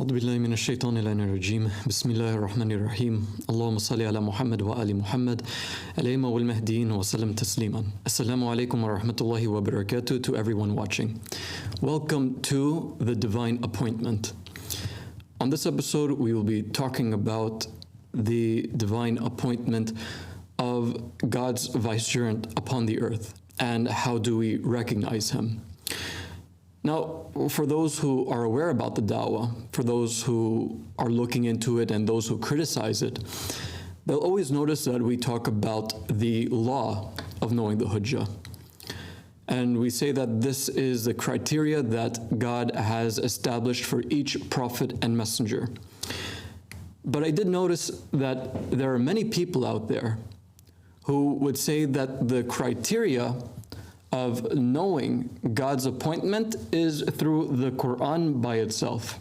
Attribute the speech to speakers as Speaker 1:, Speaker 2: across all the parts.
Speaker 1: أعوذ بالله من الشيطان الرجيم بسم الله الرحمن الرحيم اللهم صل على محمد وآل محمد الأئمة والمهديين وسلم تسليما. Assalamu alaikum wa rahmatullahi wa barakatuh to everyone watching. Welcome to the Divine Appointment. On this episode, we will be talking about the divine appointment of God's vicegerent upon the earth and how do we recognize him. Now, for those who are aware about the da'wah, for those who are looking into it and those who criticize it, they'll always notice that we talk about the law of knowing the hujjah. And we say that this is the criteria that God has established for each prophet and messenger. But I did notice that there are many people out there who would say that the criteria of knowing God's appointment is through the Quran by itself.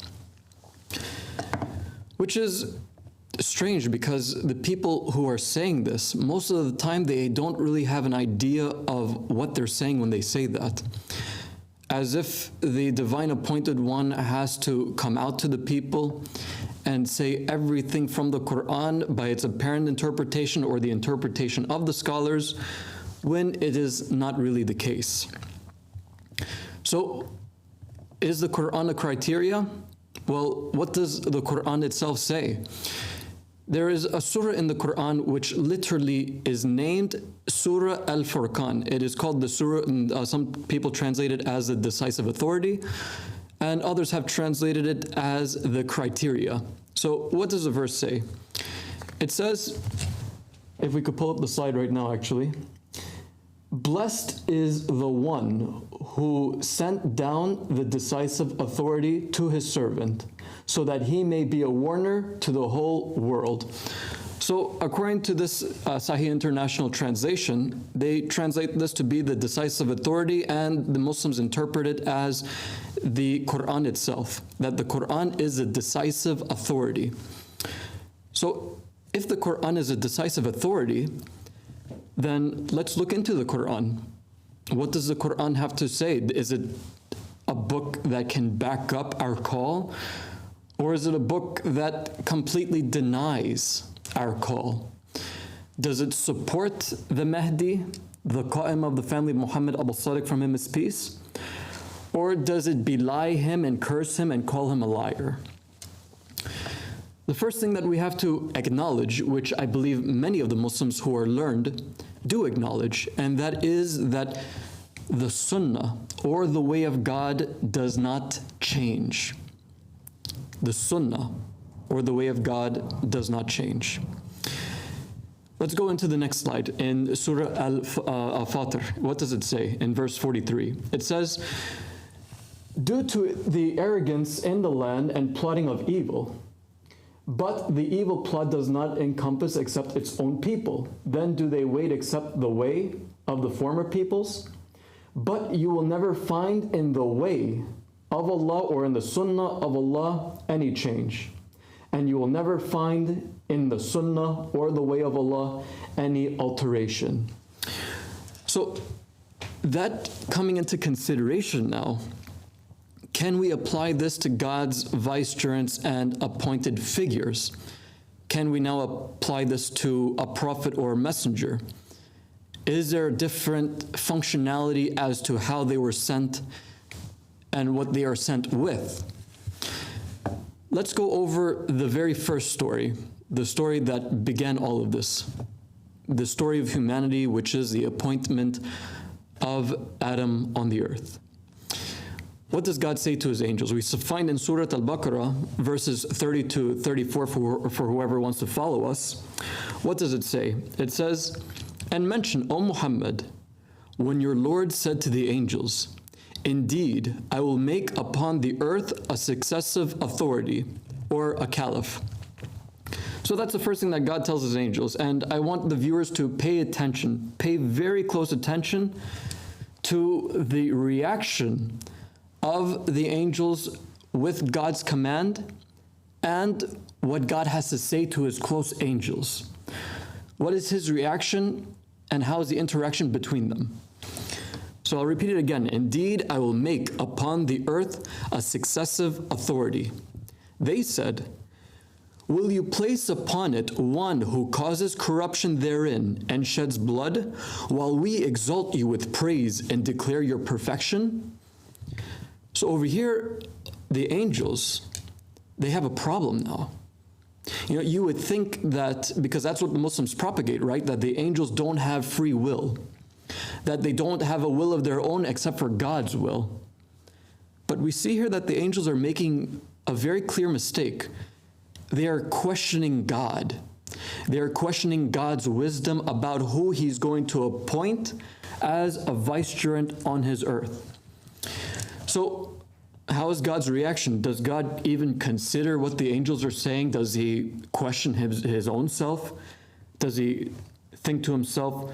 Speaker 1: Which is strange because the people who are saying this, most of the time they don't really have an idea of what they're saying when they say that. As if the divine appointed one has to come out to the people and say everything from the Quran by its apparent interpretation or the interpretation of the scholars, when it is not really the case. So, is the Quran a criteria? Well, what does the Quran itself say? There is a surah in the Quran which literally is named Surah Al-Furqan. It is called the surah, and some people translate it as the decisive authority, and others have translated it as the criteria. So what does the verse say? It says, if we could pull up the slide right now actually, blessed is the one who sent down the decisive authority to his servant, so that he may be a warner to the whole world. So according to this Sahih International Translation, they translate this to be the decisive authority, and the Muslims interpret it as the Quran itself, that the Quran is a decisive authority. So if the Quran is a decisive authority, then let's look into the Quran. What does the Quran have to say? Is it a book that can back up our call? Or is it a book that completely denies our call? Does it support the Mahdi, the Qa'im of the family of Muhammad, Al-Sadiq, from him is peace? Or does it belie him and curse him and call him a liar? The first thing that we have to acknowledge, which I believe many of the Muslims who are learned do acknowledge, and that is that the Sunnah, or the way of God, does not change. The Sunnah, or the way of God, does not change. Let's go into the next slide. In Surah Al-Fatir, what does it say in verse 43? It says, due to the arrogance in the land and plotting of evil, but the evil plot does not encompass except its own people. Then do they wait except the way of the former peoples? But you will never find in the way of Allah or in the Sunnah of Allah any change. And you will never find in the Sunnah or the way of Allah any alteration. So that coming into consideration now, can we apply this to God's vicegerents and appointed figures? Can we now apply this to a prophet or a messenger? Is there a different functionality as to how they were sent and what they are sent with? Let's go over the very first story, the story that began all of this, the story of humanity, which is the appointment of Adam on the earth. What does God say to his angels? We find in Surah Al-Baqarah, verses 30 to 34 for whoever wants to follow us. What does it say? It says, and mention, O Muhammad, when your Lord said to the angels, indeed, I will make upon the earth a successive authority, or a caliph. So that's the first thing that God tells his angels, and I want the viewers to pay attention, pay very close attention to the reaction of the angels with God's command and what God has to say to his close angels. What is his reaction and how is the interaction between them? So I'll repeat it again. Indeed, I will make upon the earth a successive authority. They said, "Will you place upon it one who causes corruption therein and sheds blood, while we exalt you with praise and declare your perfection?" So over here, the angels, they have a problem now. You know, you would think that, because that's what the Muslims propagate, right? That the angels don't have free will, that they don't have a will of their own except for God's will. But we see here that the angels are making a very clear mistake. They are questioning God. They are questioning God's wisdom about who He's going to appoint as a vicegerent on His earth. So, how is God's reaction? Does God even consider what the angels are saying? Does He question his own self? Does He think to Himself,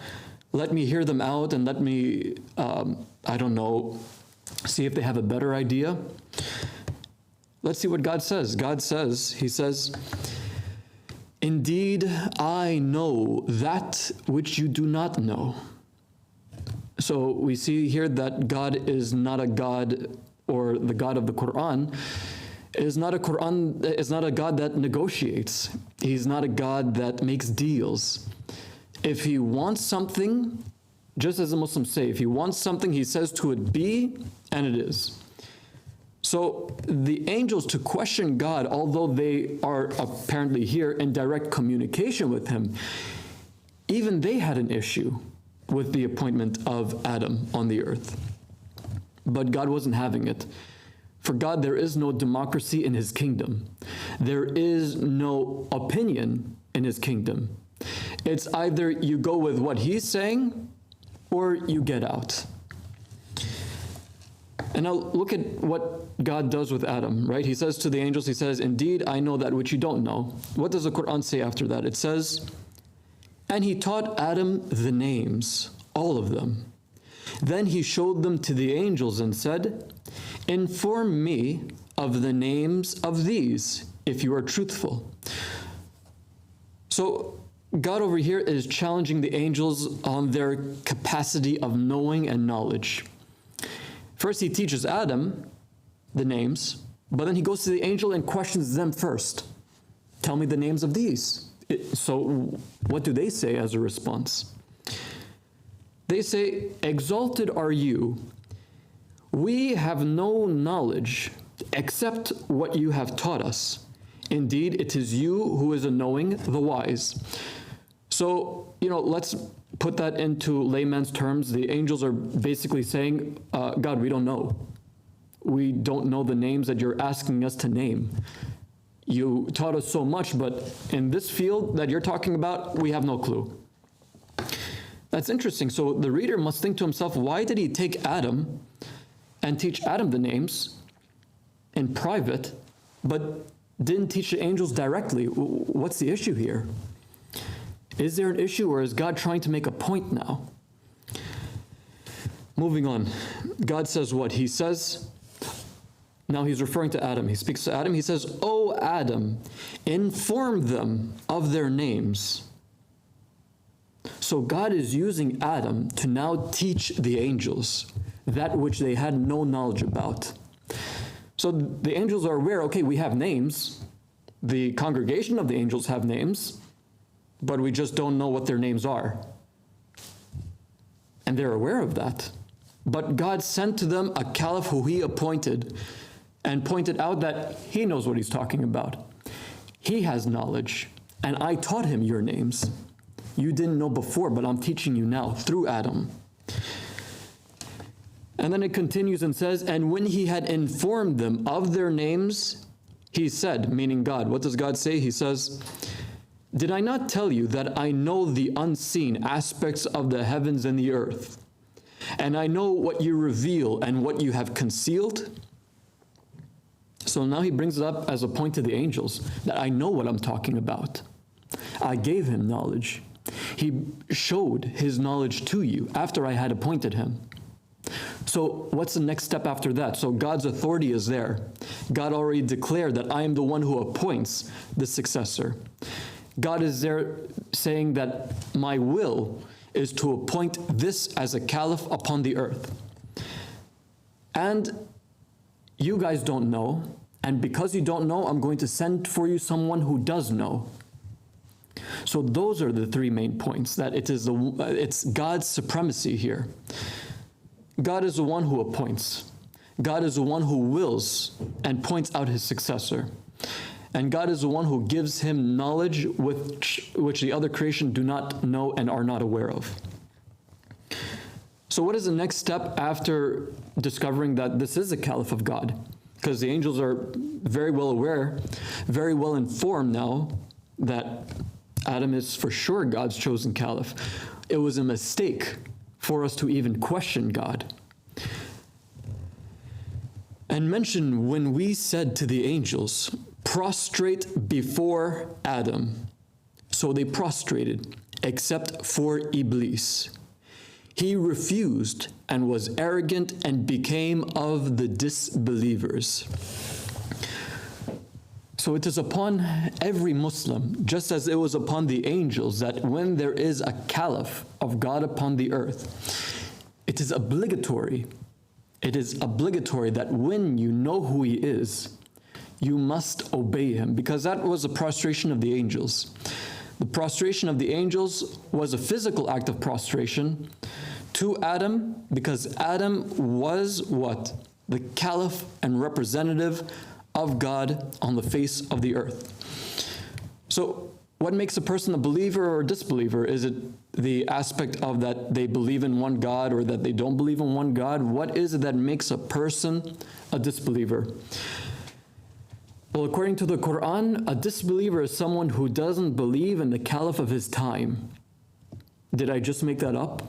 Speaker 1: let me hear them out and let me, I don't know, see if they have a better idea? Let's see what God says. God says, He says, "Indeed, I know that which you do not know." So we see here that God is not a God, or the God of the Quran is not a God that negotiates. He's not a God that makes deals. If He wants something, just as the Muslims say, if He wants something, He says to it be, and it is. So the angels, to question God, although they are apparently here in direct communication with Him, even they had an issue with the appointment of Adam on the earth. But God wasn't having it. For God, there is no democracy in His kingdom. There is no opinion in His kingdom. It's either you go with what He's saying or you get out. And now look at what God does with Adam, right? He says to the angels, He says, "Indeed, I know that which you don't know." What does the Quran say after that? It says, "And He taught Adam the names, all of them. Then He showed them to the angels and said, 'Inform me of the names of these, if you are truthful.'" So God over here is challenging the angels on their capacity of knowing and knowledge. First, He teaches Adam the names, but then He goes to the angel and questions them first. "Tell me the names of these." So what do they say as a response? They say, "Exalted are you. We have no knowledge except what you have taught us. Indeed, it is you who is a knowing, the wise." So, let's put that into layman's terms. The angels are basically saying, God, we don't know. We don't know the names that you're asking us to name. You taught us so much, but in this field that you're talking about, we have no clue. That's interesting. So the reader must think to himself, why did He take Adam and teach Adam the names in private, but didn't teach the angels directly? What's the issue here? Is there an issue, or is God trying to make a point now? Moving on. God says what? He says, now He's referring to Adam. He speaks to Adam. He says, "O Adam, inform them of their names." So God is using Adam to now teach the angels that which they had no knowledge about. So the angels are aware, okay, we have names. The congregation of the angels have names, but we just don't know what their names are. And they're aware of that. But God sent to them a caliph who He appointed and pointed out that he knows what He's talking about. He has knowledge, and I taught him your names. You didn't know before, but I'm teaching you now through Adam. And then it continues and says, "And when He had informed them of their names, He said," meaning God. What does God say? He says, "Did I not tell you that I know the unseen aspects of the heavens and the earth? And I know what you reveal and what you have concealed?" So now He brings it up as a point to the angels, that I know what I'm talking about. I gave him knowledge. He showed His knowledge to you after I had appointed him. So what's the next step after that? So God's authority is there. God already declared that I am the one who appoints the successor. God is there saying that my will is to appoint this as a caliph upon the earth. And you guys don't know, And because you don't know, I'm going to send for you someone who does know. So those are the three main points, that it's God's supremacy here. God is the one who appoints. God is the one who wills and points out his successor. And God is the one who gives him knowledge which the other creation do not know and are not aware of. So what is the next step after discovering that this is a caliph of God? Because the angels are very well aware, very well informed now that Adam is for sure God's chosen caliph. It was a mistake for us to even question God. And mention when we said to the angels, prostrate before Adam. So they prostrated, except for Iblis. He refused and was arrogant and became of the disbelievers. So it is upon every Muslim, just as it was upon the angels, that when there is a caliph of God upon the earth, it is obligatory. It is obligatory that when you know who he is, you must obey him, because that was the prostration of the angels. The prostration of the angels was a physical act of prostration to Adam, because Adam was what? The caliph and representative of God on the face of the earth. So what makes a person a believer or a disbeliever? Is it the aspect of that they believe in one God or that they don't believe in one God? What is it that makes a person a disbeliever? Well, according to the Quran, a disbeliever is someone who doesn't believe in the caliph of his time. Did I just make that up?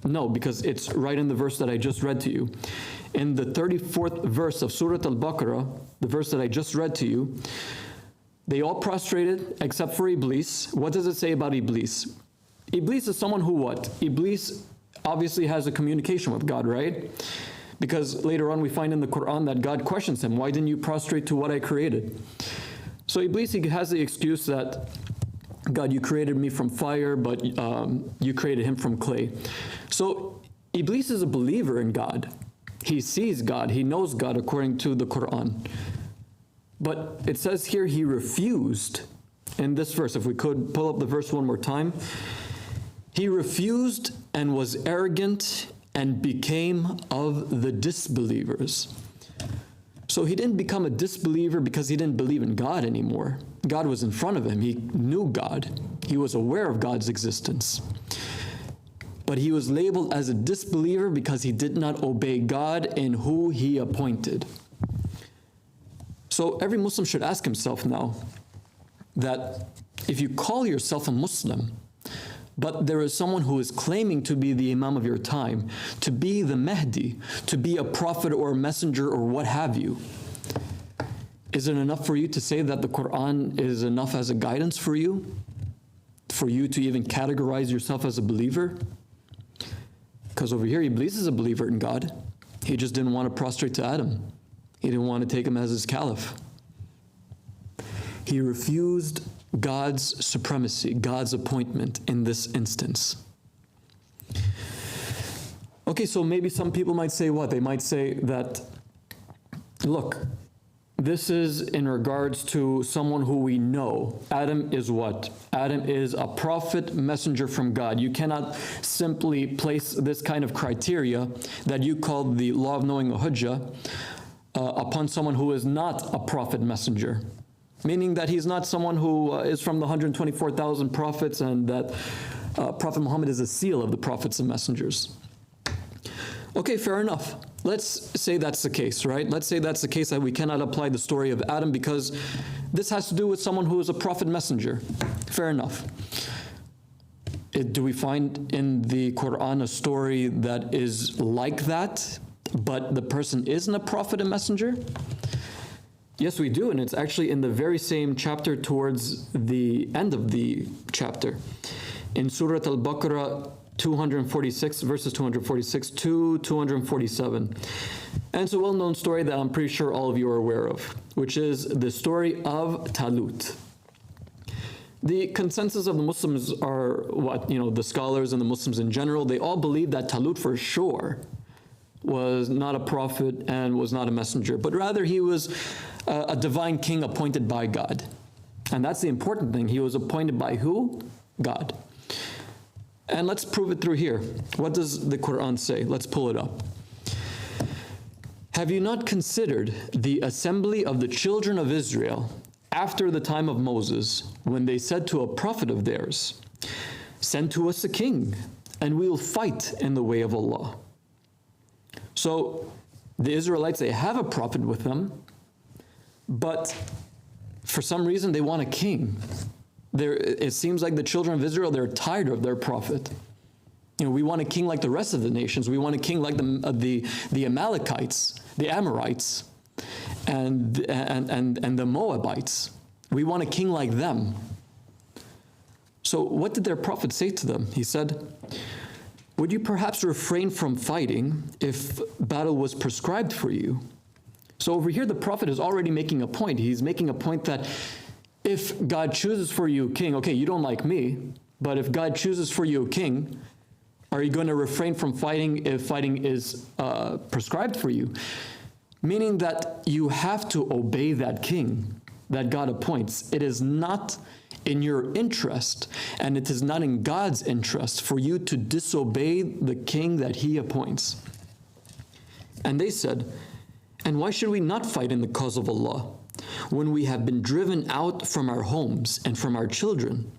Speaker 1: No, because it's right in the verse that I just read to you. In the 34th verse of Surah Al-Baqarah, the verse that I just read to you, they all prostrated except for Iblis. What does it say about Iblis? Iblis is someone who what? Iblis obviously has a communication with God, right? Because later on we find in the Quran that God questions him, why didn't you prostrate to what I created? So Iblis, he has the excuse that, God, you created me from fire, but you created him from clay. So Iblis is a believer in God. He sees God, he knows God according to the Quran. But it says here he refused in this verse. If we could pull up the verse one more time. He refused and was arrogant and became of the disbelievers. So he didn't become a disbeliever because he didn't believe in God anymore. God was in front of him. He knew God. He was aware of God's existence. But he was labeled as a disbeliever because he did not obey God in who he appointed. So every Muslim should ask himself now that if you call yourself a Muslim, but there is someone who is claiming to be the Imam of your time, to be the Mahdi, to be a prophet or a messenger or what have you, is it enough for you to say that the Quran is enough as a guidance for you to even categorize yourself as a believer? Because over here, Iblis is a believer in God. He just didn't want to prostrate to Adam. He didn't want to take him as his caliph. He refused God's supremacy, God's appointment in this instance. Okay, so maybe some people might say what? They might say that, look, this is in regards to someone who we know. Adam is what? Adam is a prophet, messenger from God. You cannot simply place this kind of criteria that you call the law of knowing a hujjah upon someone who is not a prophet messenger. Meaning that he's not someone who is from the 124,000 prophets and that Prophet Mohammed is a seal of the prophets and messengers. Okay, fair enough. Let's say that's the case, right? Let's say that's the case, that we cannot apply the story of Adam because this has to do with someone who is a prophet messenger. Fair enough. Do we find in the Quran a story that is like that, but the person isn't a prophet and messenger? Yes, we do, and it's actually in the very same chapter towards the end of the chapter. In Surah Al-Baqarah 246, verses 246 to 247. And it's a well-known story that I'm pretty sure all of you are aware of, which is the story of Talut. The consensus of the Muslims are what, the scholars and the Muslims in general, they all believe that Talut for sure was not a prophet and was not a messenger, but rather he was a divine king appointed by God. And that's the important thing. He was appointed by who? God. And let's prove it through here. What does the Quran say? Let's pull it up. Have you not considered the assembly of the children of Israel after the time of Moses, when they said to a prophet of theirs, send to us a king, and we will fight in the way of Allah? So the Israelites, they have a prophet with them, but for some reason they want a king. It seems like the children of Israel, they're tired of their prophet. You know, we want a king like the rest of the nations. We want a king like the Amalekites, the Amorites, and the Moabites. We want a king like them. So what did their prophet say to them? He said, would you perhaps refrain from fighting if battle was prescribed for you? So over here, the prophet is already making a point. He's making a point that if God chooses for you a king, okay, you don't like me, but if God chooses for you a king, are you going to refrain from fighting if fighting is prescribed for you? Meaning that you have to obey that king that God appoints. It is not in your interest, and it is not in God's interest for you to disobey the king that he appoints. And they said, and why should we not fight in the cause of Allah when we have been driven out from our homes and from our children?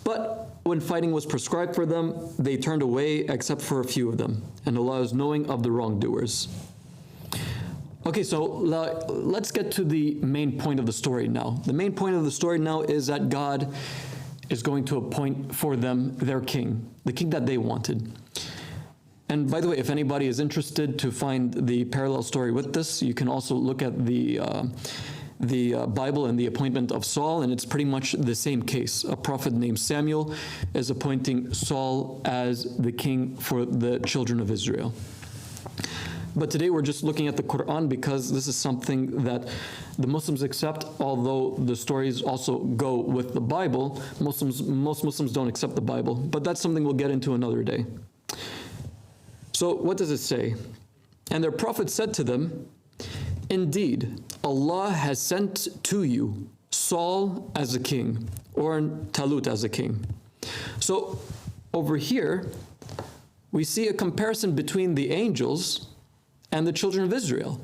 Speaker 1: But when fighting was prescribed for them, they turned away except for a few of them, and Allah is knowing of the wrongdoers. Okay, so let's get to the main point of the story now. The main point of the story now is that God is going to appoint for them their king, the king that they wanted. And by the way, if anybody is interested to find the parallel story with this, you can also look at the Bible and the appointment of Saul, and it's pretty much the same case. A prophet named Samuel is appointing Saul as the king for the children of Israel. But today we're just looking at the Quran because this is something that the Muslims accept, although the stories also go with the Bible. Most Muslims don't accept the Bible, but that's something we'll get into another day. So what does it say? And their prophet said to them, indeed, Allah has sent to you Saul as a king, or Talut as a king. So over here, we see a comparison between the angels and the children of Israel.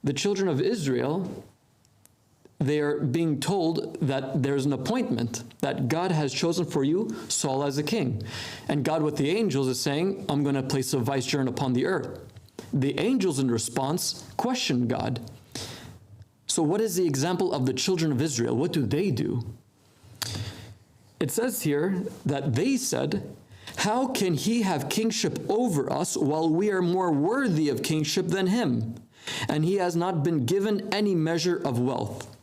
Speaker 1: The children of Israel, they are being told that there's an appointment, that God has chosen for you Saul as a king. And God with the angels is saying, I'm going to place a vicegerent upon the earth. The angels in response question God. So what is the example of the children of Israel? What do they do? It says here that they said, how can he have kingship over us while we are more worthy of kingship than him? And he has not been given any measure of wealth.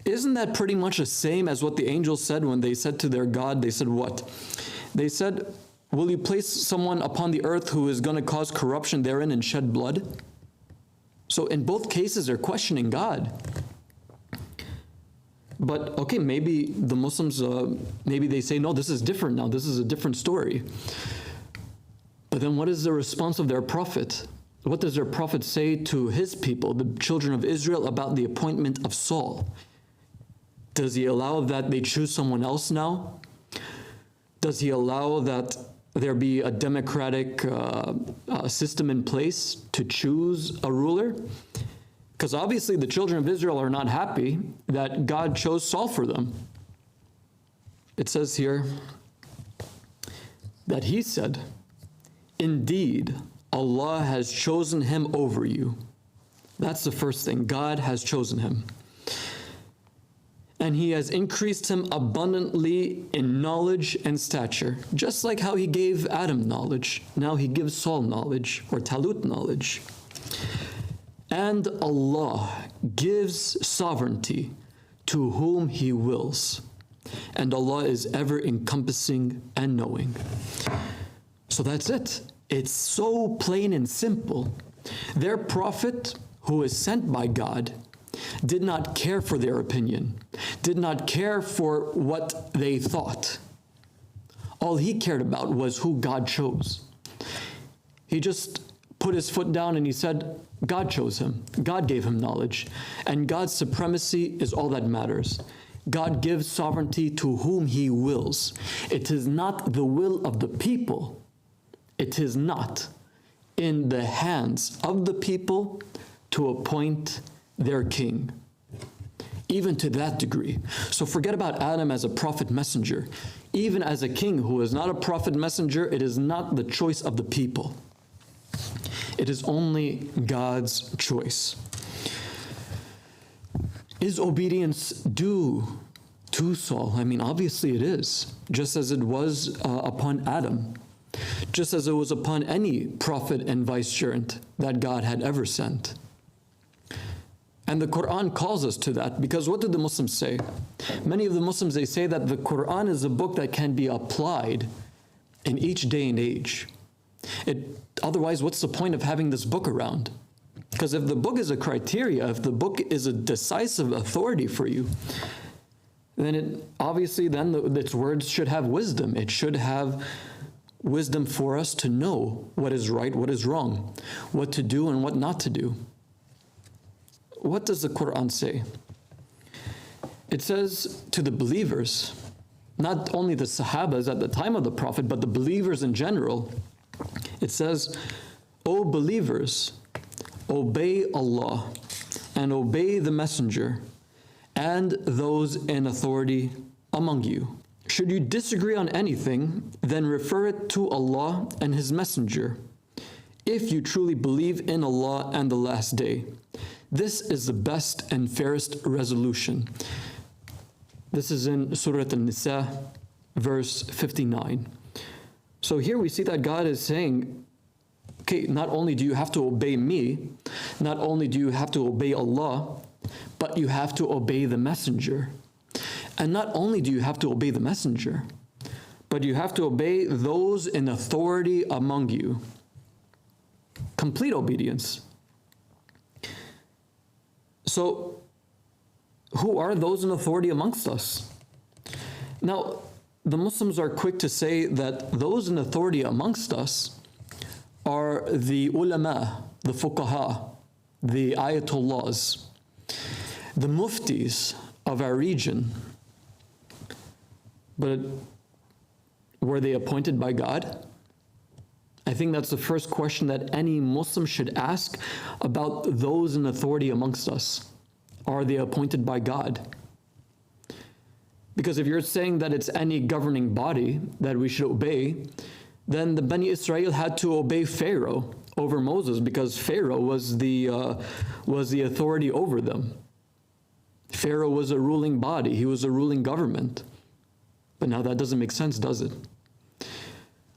Speaker 1: Isn't that pretty much the same as what the angels said when they said to their God? They said what? They said, will you place someone upon the earth who is going to cause corruption therein and shed blood? So in both cases, they're questioning God. But okay, maybe the Muslims, maybe they say, no, this is different now. This is a different story. But then what is the response of their prophet? What does their prophet say to his people, the children of Israel, about the appointment of Saul? Does he allow that they choose someone else now? Does he allow that there be a democratic system in place to choose a ruler? Because obviously the children of Israel are not happy that God chose Saul for them. It says here that he said, indeed, Allah has chosen him over you. That's the first thing. God has chosen him. And he has increased him abundantly in knowledge and stature. Just like how he gave Adam knowledge, now he gives Saul knowledge, or Talut knowledge. And Allah gives sovereignty to whom he wills. And Allah is ever encompassing and knowing. So that's it. It's so plain and simple. Their prophet, who is sent by God, did not care for their opinion, did not care for what they thought. All he cared about was who God chose. He just put his foot down and he said, God chose him. God gave him knowledge. And God's supremacy is all that matters. God gives sovereignty to whom he wills. It is not the will of the people. It is not in the hands of the people to appoint their king. Even to that degree. So forget about Adam as a prophet messenger. Even as a king who is not a prophet messenger, it is not the choice of the people. It is only God's choice. Is obedience due to Saul? I mean, obviously it is, just as it was upon Adam, just as it was upon any prophet and vicegerent that God had ever sent. And the Quran calls us to that, because what do the Muslims say? Many of the Muslims, they say that the Quran is a book that can be applied in each day and age. Otherwise, what's the point of having this book around? Because if the book is a criteria, if the book is a decisive authority for you, then its words should have wisdom. It should have wisdom for us to know what is right, what is wrong, what to do and what not to do. What does the Quran say? It says to the believers, not only the Sahabas at the time of the Prophet, but the believers in general, it says, O believers, obey Allah and obey the Messenger and those in authority among you. Should you disagree on anything, then refer it to Allah and His Messenger, if you truly believe in Allah and the last day. This is the best and fairest resolution. This is in Surah An-Nisa, verse 59. So here we see that God is saying, okay, not only do you have to obey me, not only do you have to obey Allah, but you have to obey the Messenger. And not only do you have to obey the Messenger, but you have to obey those in authority among you. Complete obedience. So, who are those in authority amongst us? Now, the Muslims are quick to say that those in authority amongst us are the ulama, the fuqaha, the ayatollahs, the muftis of our region. But were they appointed by God? I think that's the first question that any Muslim should ask about those in authority amongst us. Are they appointed by God? Because if you're saying that it's any governing body that we should obey, then the Bani Israel had to obey Pharaoh over Moses, because Pharaoh was the authority over them. Pharaoh was a ruling body. He was a ruling government. But now that doesn't make sense, does it?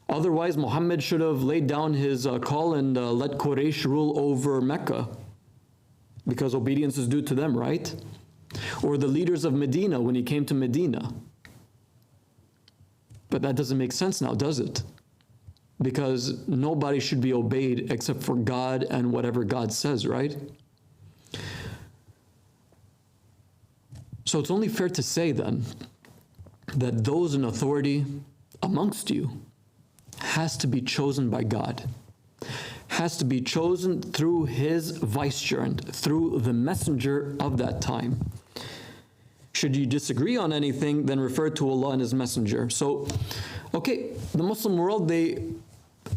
Speaker 1: Otherwise, Muhammad should have laid down his call and let Quraysh rule over Mecca, because obedience is due to them, right? Or the leaders of Medina when he came to Medina. But that doesn't make sense now, does it? Because nobody should be obeyed except for God and whatever God says, right? So it's only fair to say then that those in authority amongst you has to be chosen by God, has to be chosen through His vicegerent, through the messenger of that time. Should you disagree on anything, then refer to Allah and His Messenger. So, okay, the Muslim world, they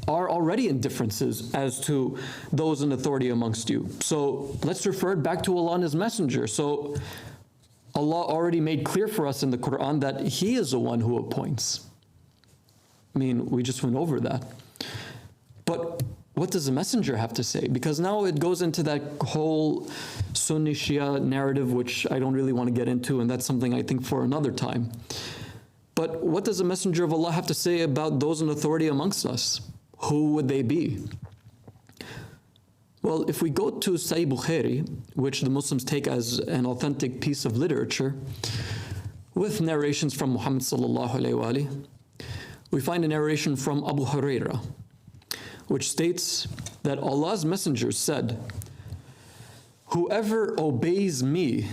Speaker 1: are already in differences as to those in authority amongst you. So let's refer it back to Allah and His Messenger. So Allah already made clear for us in the Quran that He is the one who appoints. I mean, we just went over that. But what does the Messenger have to say? Because now it goes into that whole Sunni Shia narrative, which I don't really want to get into, and that's something I think for another time. But what does the Messenger of Allah have to say about those in authority amongst us? Who would they be? Well, if we go to Sahih Bukhari, which the Muslims take as an authentic piece of literature, with narrations from Muhammad sallallahu alayhi wa alihi, we find a narration from Abu Hurairah, which states that Allah's Messenger said, "Whoever obeys me,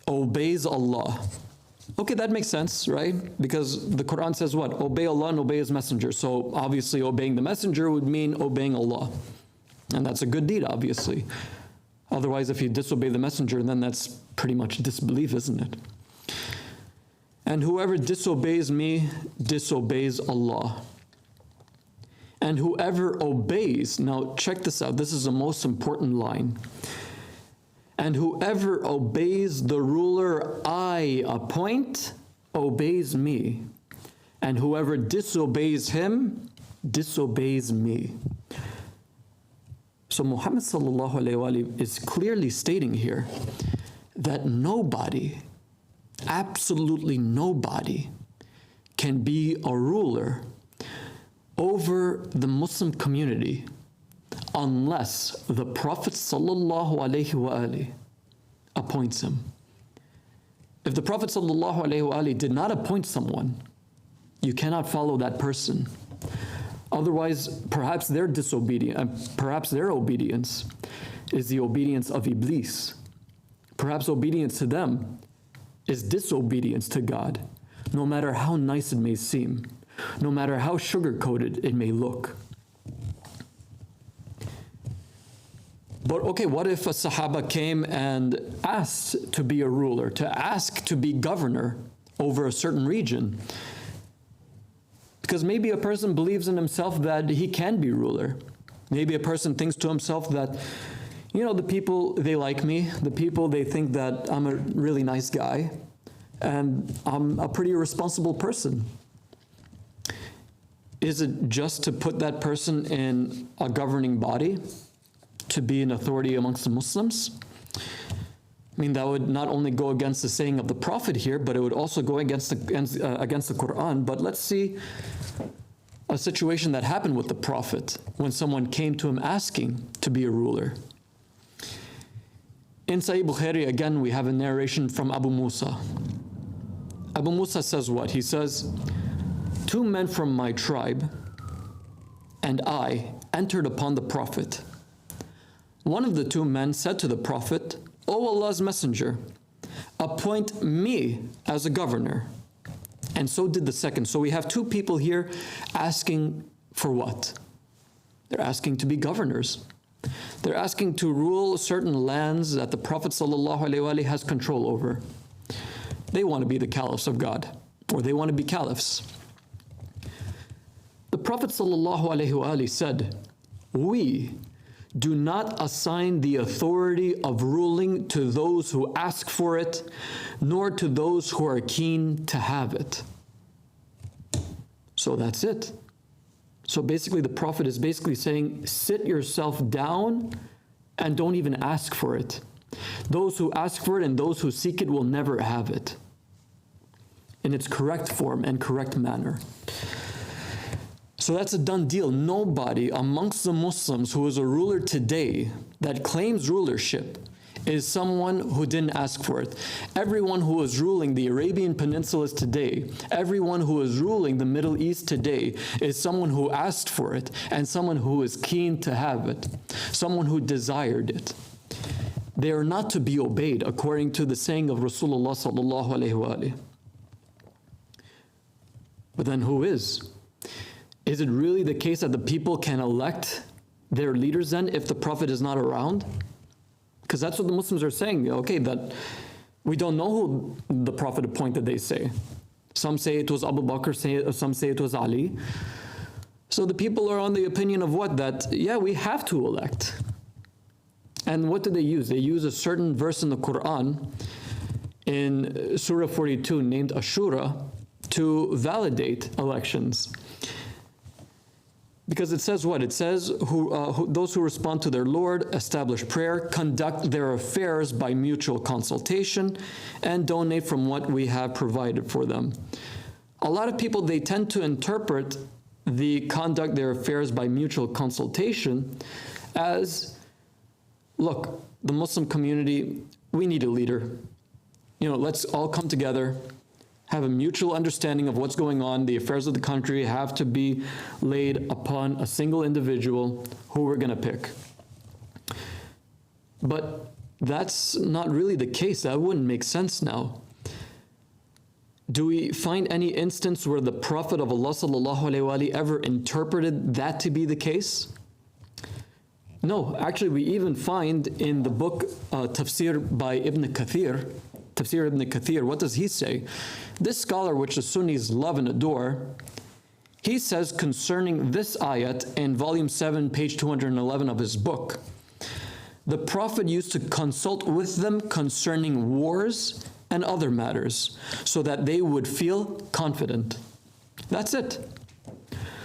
Speaker 1: obeys Allah." Okay, that makes sense, right? Because the Quran says what? Obey Allah and obey His Messenger. So obviously obeying the Messenger would mean obeying Allah. And that's a good deed, obviously. Otherwise, if you disobey the messenger, then that's pretty much disbelief, isn't it? And whoever disobeys me disobeys Allah. And whoever obeys, now check this out, this is the most important line. And whoever obeys the ruler I appoint, obeys me. And whoever disobeys him, disobeys me. So Muhammad sallallahu alayhi wa alayhi is clearly stating here that nobody, absolutely nobody, can be a ruler over the Muslim community unless the Prophet sallallahu alayhi wa alayhi appoints him. If the Prophet sallallahu alayhi wa alayhi did not appoint someone, you cannot follow that person. Otherwise, perhaps their disobedience, perhaps their obedience is the obedience of Iblis. Perhaps obedience to them is disobedience to God, no matter how nice it may seem, no matter how sugar-coated it may look. But okay, what if a Sahaba came and asked to be a ruler, to ask to be governor over a certain region? Because maybe a person believes in himself that he can be ruler. Maybe a person thinks to himself that, you know, the people, they like me. The people, they think that I'm a really nice guy and I'm a pretty responsible person. Is it just to put that person in a governing body, to be an authority amongst the Muslims? I mean, that would not only go against the saying of the Prophet here, but it would also go against the Quran. But let's see a situation that happened with the Prophet when someone came to him asking to be a ruler. In Sahih Bukhari, again, we have a narration from Abu Musa. Abu Musa says what? He says, 2 men from my tribe and I entered upon the Prophet. One of the 2 men said to the Prophet, O Allah's Messenger, appoint me as a governor. And so did the second. So we have 2 people here asking for what? They're asking to be governors. They're asking to rule certain lands that the Prophet ﷺ has control over. They want to be the caliphs of God, or they want to be caliphs. The Prophet ﷺ said, we do not assign the authority of ruling to those who ask for it, nor to those who are keen to have it. So that's it. So basically the Prophet is basically saying, sit yourself down and don't even ask for it. Those who ask for it and those who seek it will never have it in its correct form and correct manner. So that's a done deal. Nobody amongst the Muslims who is a ruler today that claims rulership is someone who didn't ask for it. Everyone who is ruling the Arabian Peninsula today, everyone who is ruling the Middle East today is someone who asked for it and someone who is keen to have it, someone who desired it. They are not to be obeyed according to the saying of Rasulullah sallallahu alaihi wasallam. But then who is? Is it really the case that the people can elect their leaders then if the Prophet is not around? Because that's what the Muslims are saying, okay, that we don't know who the Prophet appointed, they say. Some say it was Abu Bakr, some say it was Ali. So the people are on the opinion of what? That, yeah, we have to elect. And what do they use? They use a certain verse in the Quran in Surah 42 named Ashura to validate elections. Because it says what? It says, those who respond to their Lord, establish prayer, conduct their affairs by mutual consultation, and donate from what we have provided for them. A lot of people, they tend to interpret the conduct their affairs by mutual consultation as, look, the Muslim community, we need a leader. You know, let's all come together, have a mutual understanding of what's going on. The affairs of the country have to be laid upon a single individual who we're going to pick. But that's not really the case. That wouldn't make sense now. Do we find any instance where the Prophet of Allah sallallahu alaihi wasallam ever interpreted that to be the case? No, actually, we even find in the book Tafsir by Ibn Kathir, Tafsir Ibn Kathir, what does he say? This scholar, which the Sunnis love and adore, he says concerning this ayat in volume 7, page 211 of his book, the Prophet used to consult with them concerning wars and other matters, so that they would feel confident. That's it.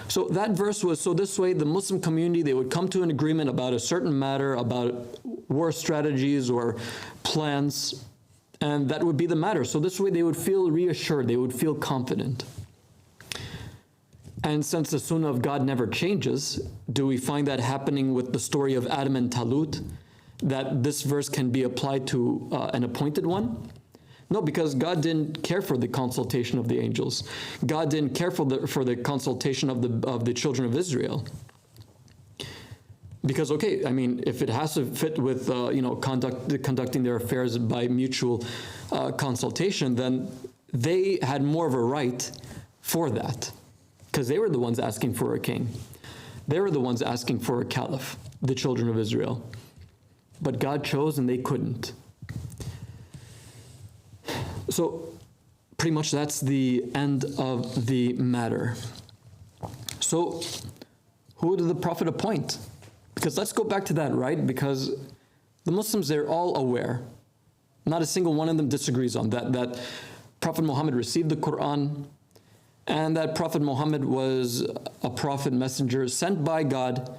Speaker 1: So that verse was, so this way the Muslim community, they would come to an agreement about a certain matter, about war strategies or plans, and that would be the matter. So this way they would feel reassured, they would feel confident. And since the Sunnah of God never changes, do we find that happening with the story of Adam and Talut, that this verse can be applied to an appointed one? No, because God didn't care for the consultation of the angels. God didn't care for the consultation of the children of Israel. Because, okay, I mean, if it has to fit with, conducting their affairs by mutual consultation, then they had more of a right for that. Because they were the ones asking for a king. They were the ones asking for a caliph, the children of Israel. But God chose and they couldn't. So pretty much that's the end of the matter. So who did the Prophet appoint? Because let's go back to that, right? Because the Muslims, they're all aware. Not a single one of them disagrees on that Prophet Muhammad received the Quran, and that Prophet Muhammad was a prophet messenger sent by God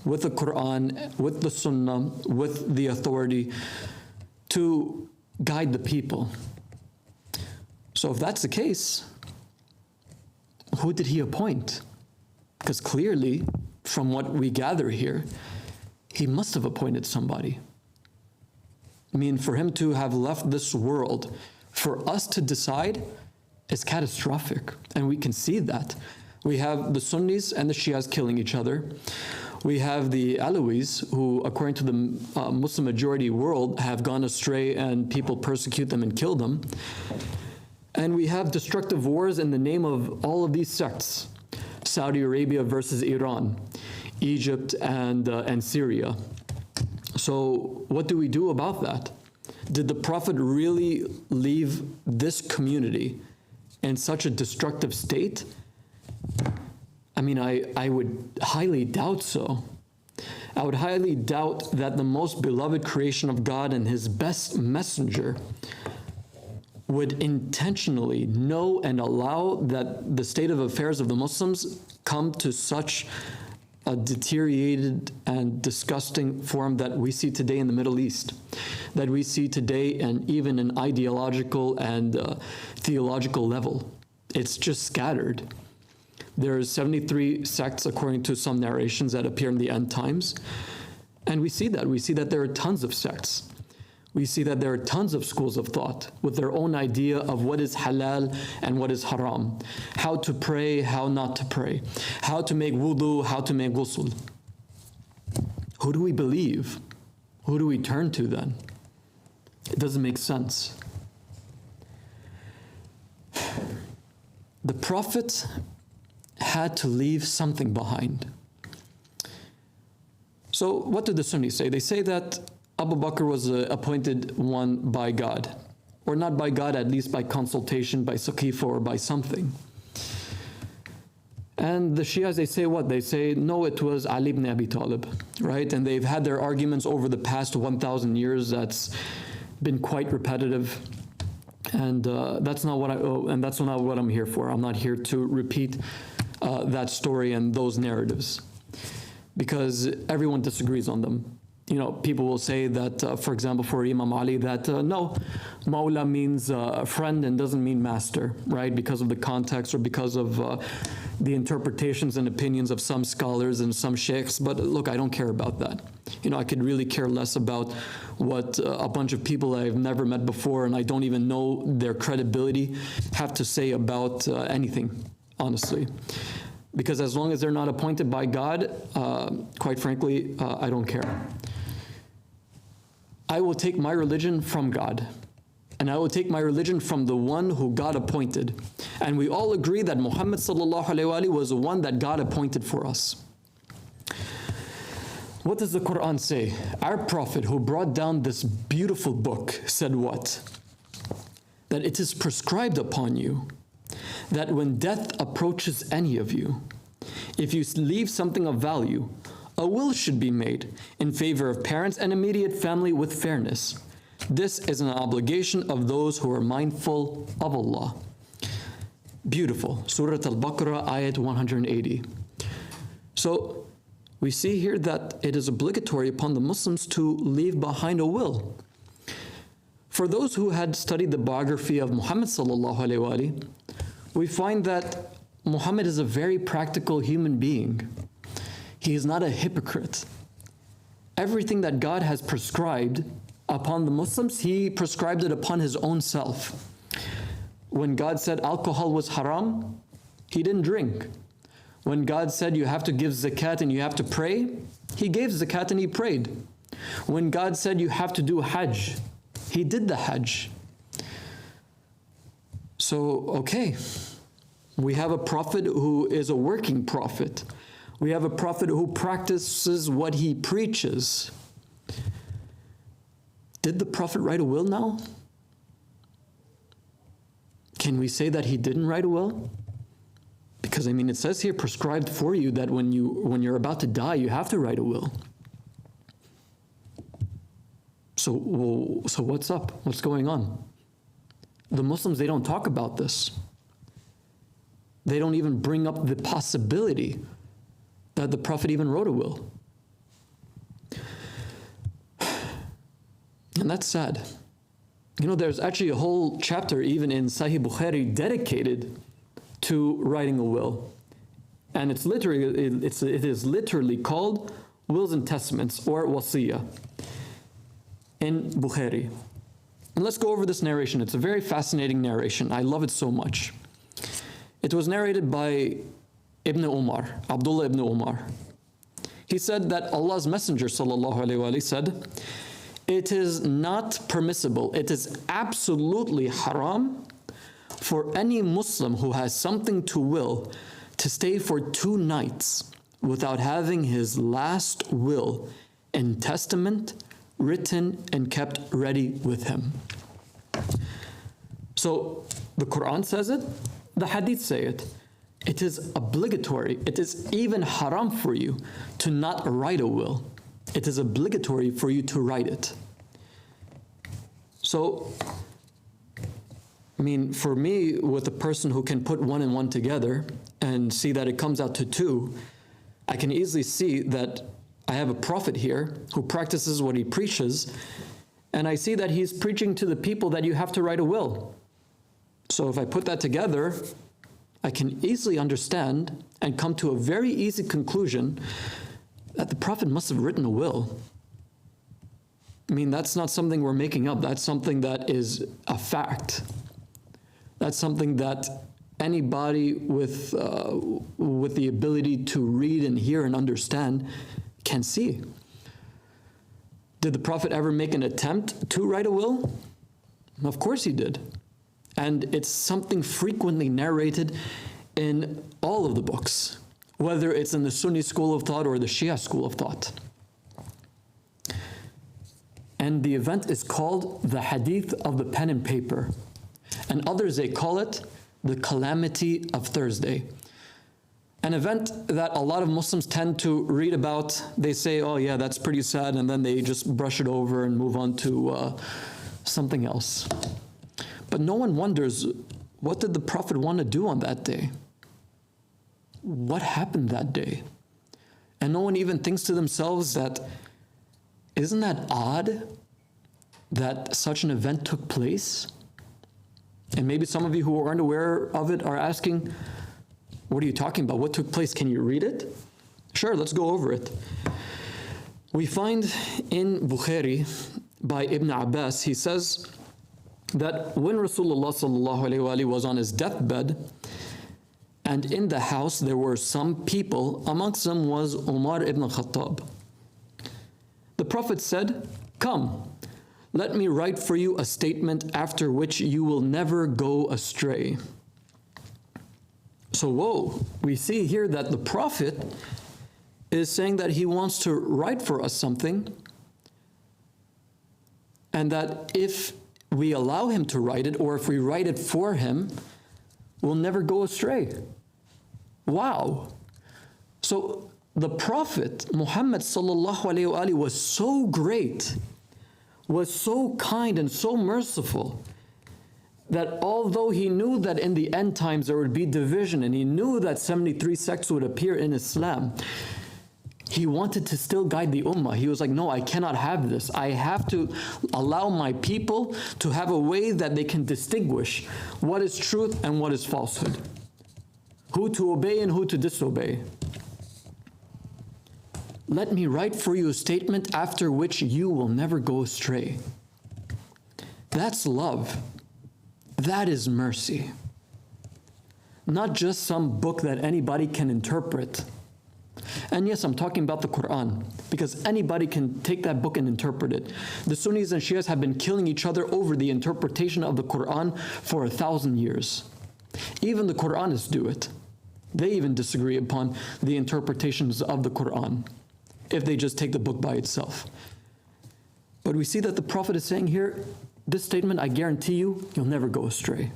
Speaker 1: with the Quran, with the Sunnah, with the authority to guide the people. So if that's the case, who did he appoint? Because clearly, from what we gather here, he must have appointed somebody. I mean, for him to have left this world, for us to decide, is catastrophic. And we can see that. We have the Sunnis and the Shias killing each other. We have the Alawis, who, according to the Muslim majority world, have gone astray and people persecute them and kill them. And we have destructive wars in the name of all of these sects. Saudi Arabia versus Iran, Egypt and Syria. So what do we do about that? Did the Prophet really leave this community in such a destructive state? I mean, I would highly doubt so. I would highly doubt that the most beloved creation of God and his best messenger would intentionally know and allow that the state of affairs of the Muslims come to such a deteriorated and disgusting form that we see today in the Middle East, that we see today and even an ideological and theological level. It's just scattered. There's 73 sects according to some narrations that appear in the end times. And we see that. We see that there are tons of sects. We see that there are tons of schools of thought with their own idea of what is halal and what is haram, how to pray, how not to pray, how to make wudu, how to make ghusl. Who do we believe? Who do we turn to then? It doesn't make sense. The Prophet had to leave something behind. So what do the Sunnis say? They say that Abu Bakr was appointed one by God, or not by God, at least by consultation, by Saqifa, or by something. And the Shias, they say what? They say, no, it was Ali ibn Abi Talib, right? And they've had their arguments over the past 1,000 years. That's been quite repetitive. And that's not what that's not what I'm here for. I'm not here to repeat that story and those narratives, because everyone disagrees on them. You know, people will say that, for example, for Imam Ali, that no, Mawla means friend and doesn't mean master, right? Because of the context or because of the interpretations and opinions of some scholars and some sheikhs. But look, I don't care about that. You know, I could really care less about what a bunch of people I've never met before and I don't even know their credibility have to say about anything, honestly. Because as long as they're not appointed by God, quite frankly, I don't care. I will take my religion from God, and I will take my religion from the one who God appointed. And we all agree that Muhammad sallallahu alaihi wasallam was the one that God appointed for us. What does the Quran say? Our Prophet who brought down this beautiful book said what? That it is prescribed upon you that when death approaches any of you, if you leave something of value, a will should be made in favor of parents and immediate family with fairness. This is an obligation of those who are mindful of Allah. Beautiful. Surah Al-Baqarah, ayat 180. So we see here that it is obligatory upon the Muslims to leave behind a will. For those who had studied the biography of Muhammad sallallahu alaihi wasallam, we find that Muhammad is a very practical human being. He is not a hypocrite. Everything that God has prescribed upon the Muslims, he prescribed it upon his own self. When God said alcohol was haram, he didn't drink. When God said you have to give zakat and you have to pray, he gave zakat and he prayed. When God said you have to do hajj, he did the hajj. So, okay, we have a prophet who is a working prophet. We have a prophet who practices what he preaches. Did the prophet write a will now? Can we say that he didn't write a will? Because I mean, it says here prescribed for you that when you're about to die, you have to write a will. So what's up? What's going on? The Muslims, they don't talk about this. They don't even bring up the possibility that the Prophet even wrote a will. And that's sad. You know, there's actually a whole chapter even in Sahih Bukhari dedicated to writing a will. And it is literally called Wills and Testaments, or Wasiyah, in Bukhari. And let's go over this narration. It's a very fascinating narration. I love it so much. It was narrated by Ibn Umar, Abdullah ibn Umar. He said that Allah's Messenger sallallahu alaihi wasallam said, "It is not permissible, it is absolutely haram for any Muslim who has something to will to stay for 2 nights without having his last will and testament written and kept ready with him." So the Quran says it, the Hadith say it. It is obligatory, it is even haram for you to not write a will. It is obligatory for you to write it. So, I mean, for me, with a person who can put 1 and 1 together and see that it comes out to 2, I can easily see that I have a prophet here who practices what he preaches, and I see that he's preaching to the people that you have to write a will. So if I put that together, I can easily understand and come to a very easy conclusion that the prophet must have written a will. I mean, that's not something we're making up. That's something that is a fact. That's something that anybody with the ability to read and hear and understand can see. Did the prophet ever make an attempt to write a will? Of course he did. And it's something frequently narrated in all of the books, whether it's in the Sunni school of thought or the Shia school of thought. And the event is called the Hadith of the Pen and Paper. And others, they call it the Calamity of Thursday. An event that a lot of Muslims tend to read about. They say, oh yeah, that's pretty sad, and then they just brush it over and move on to something else. But no one wonders, what did the Prophet want to do on that day? What happened that day? And no one even thinks to themselves that, isn't that odd that such an event took place? And maybe some of you who aren't aware of it are asking, what are you talking about? What took place? Can you read it? Sure, let's go over it. We find in Bukhari by Ibn Abbas, he says that when Rasulullah sallallahu alaihi wasallam was on his deathbed, and in the house there were some people, amongst them was Umar ibn Khattab. The Prophet said, "Come, let me write for you a statement after which you will never go astray." So, whoa, we see here that the Prophet is saying that he wants to write for us something, and that if we allow him to write it, or if we write it for him, we'll never go astray. Wow. So the Prophet Mohammed sallallahu alaihi wasallam was so great, was so kind and so merciful, that although he knew that in the end times there would be division, and he knew that 73 sects would appear in Islam, he wanted to still guide the ummah. He was like, no, I cannot have this. I have to allow my people to have a way that they can distinguish what is truth and what is falsehood, who to obey and who to disobey. Let me write for you a statement after which you will never go astray. That's love. That is mercy. Not just some book that anybody can interpret. And yes, I'm talking about the Quran, because anybody can take that book and interpret it. The Sunnis and Shias have been killing each other over the interpretation of the Quran for 1,000 years. Even the Quranists do it. They even disagree upon the interpretations of the Quran, if they just take the book by itself. But we see that the Prophet is saying here, this statement, I guarantee you, you'll never go astray.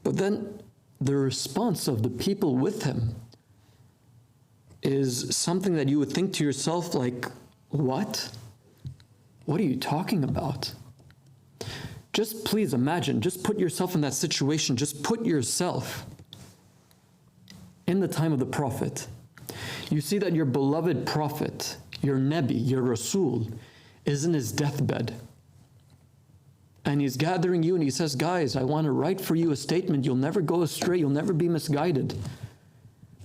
Speaker 1: But then the response of the people with him is something that you would think to yourself like, what? What are you talking about? Just please imagine, just put yourself in that situation, just put yourself in the time of the Prophet. You see that your beloved Prophet, your Nabi, your Rasul, is in his deathbed. And he's gathering you and he says, guys, I want to write for you a statement. You'll never go astray. You'll never be misguided.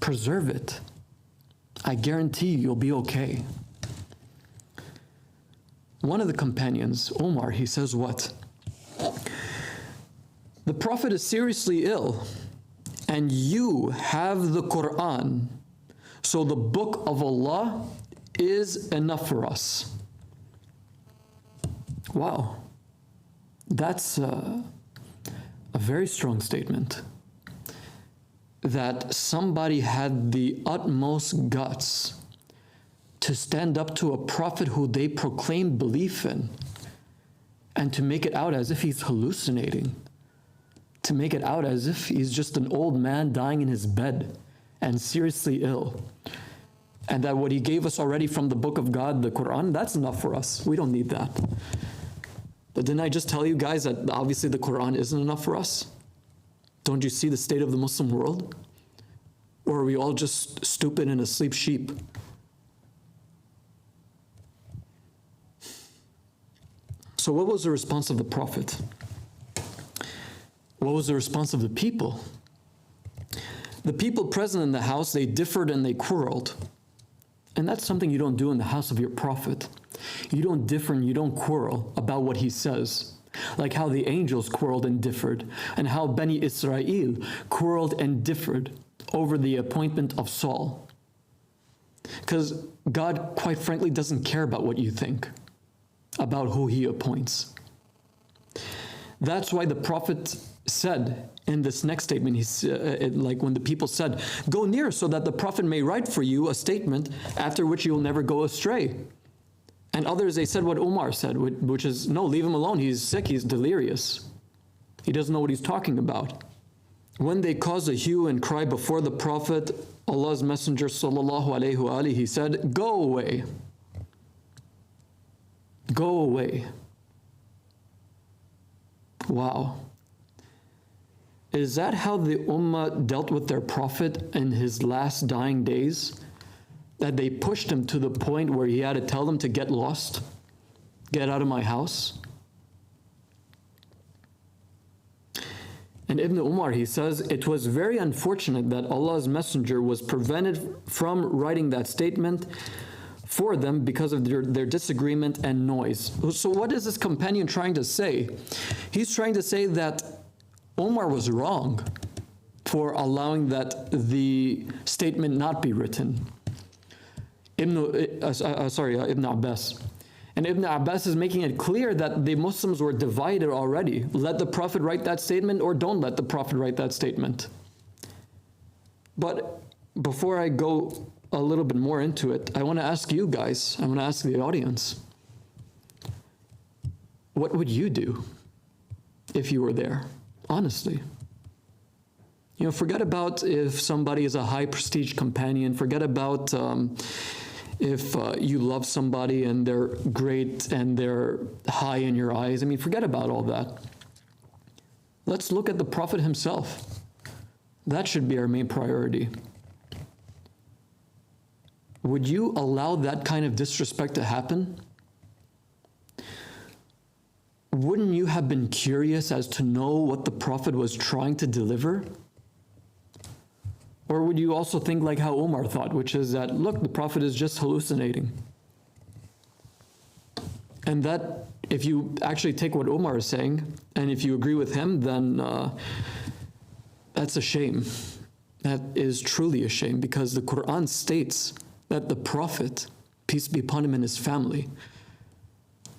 Speaker 1: Preserve it. I guarantee you'll be okay. One of the companions, Omar, he says what? The Prophet is seriously ill, and you have the Quran, so the book of Allah is enough for us. Wow. That's a very strong statement. That somebody had the utmost guts to stand up to a prophet who they proclaimed belief in, and to make it out as if he's hallucinating, to make it out as if he's just an old man dying in his bed and seriously ill, and that what he gave us already from the book of God, the Quran, that's enough for us. We don't need that. But didn't I just tell you guys that obviously the Quran isn't enough for us? Don't you see the state of the Muslim world? Or are we all just stupid and asleep sheep? So what was the response of the Prophet? What was the response of the people? The people present in the house, they differed and they quarreled. And that's something you don't do in the house of your Prophet. You don't differ and you don't quarrel about what he says. Like how the angels quarreled and differed, and how Bani Israel quarreled and differed over the appointment of Saul. Because God, quite frankly, doesn't care about what you think about who he appoints. That's why the Prophet said in this next statement, like when the people said, go near so that the Prophet may write for you a statement after which you will never go astray. And others, they said what Umar said, which is, no, leave him alone. He's sick. He's delirious. He doesn't know what he's talking about. When they caused a hue and cry before the Prophet, Allah's Messenger, sallallahu alaihi wasallam, he said, go away. Go away. Wow. Is that how the Ummah dealt with their Prophet in his last dying days? That they pushed him to the point where he had to tell them to get lost, get out of my house? And Ibn Umar, he says, it was very unfortunate that Allah's Messenger was prevented from writing that statement for them because of their disagreement and noise. So what is this companion trying to say? He's trying to say that Umar was wrong for allowing that the statement not be written. Ibn Abbas. And Ibn Abbas is making it clear that the Muslims were divided already. Let the Prophet write that statement or don't let the Prophet write that statement. But before I go a little bit more into it, I want to ask you guys, I want to ask the audience, what would you do if you were there? Honestly. You know, forget about if somebody is a high prestige companion, forget about if you love somebody and they're great and they're high in your eyes. I mean, forget about all that. Let's look at the Prophet himself. That should be our main priority. Would you allow that kind of disrespect to happen? Wouldn't you have been curious as to know what the Prophet was trying to deliver? Or would you also think like how Umar thought, which is that, look, the Prophet is just hallucinating? And that, if you actually take what Umar is saying, and if you agree with him, then that's a shame. That is truly a shame, because the Quran states that the Prophet, peace be upon him and his family,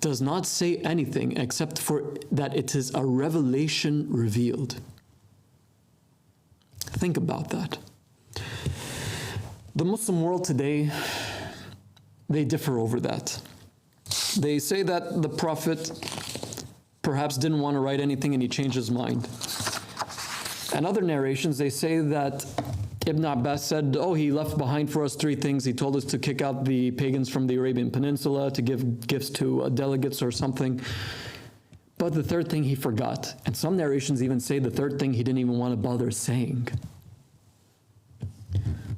Speaker 1: does not say anything except for that it is a revelation revealed. Think about that. The Muslim world today, they differ over that. They say that the Prophet perhaps didn't want to write anything and he changed his mind. And other narrations, they say that Ibn Abbas said, oh, he left behind for us 3 things. He told us to kick out the pagans from the Arabian Peninsula, to give gifts to delegates or something. But the 3rd thing he forgot. And some narrations even say the 3rd thing he didn't even want to bother saying.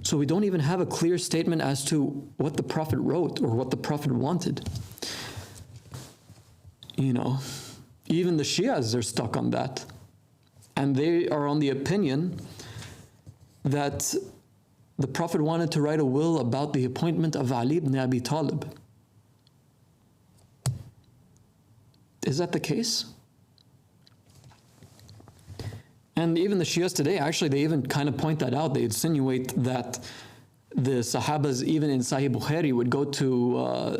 Speaker 1: So we don't even have a clear statement as to what the Prophet wrote or what the Prophet wanted. You know, even the Shias are stuck on that. And they are on the opinion that the Prophet wanted to write a will about the appointment of Ali ibn Abi Talib. Is that the case? And even the Shias today, actually, they even kind of point that out. They insinuate that the Sahabas, even in Sahih Bukhari, would go to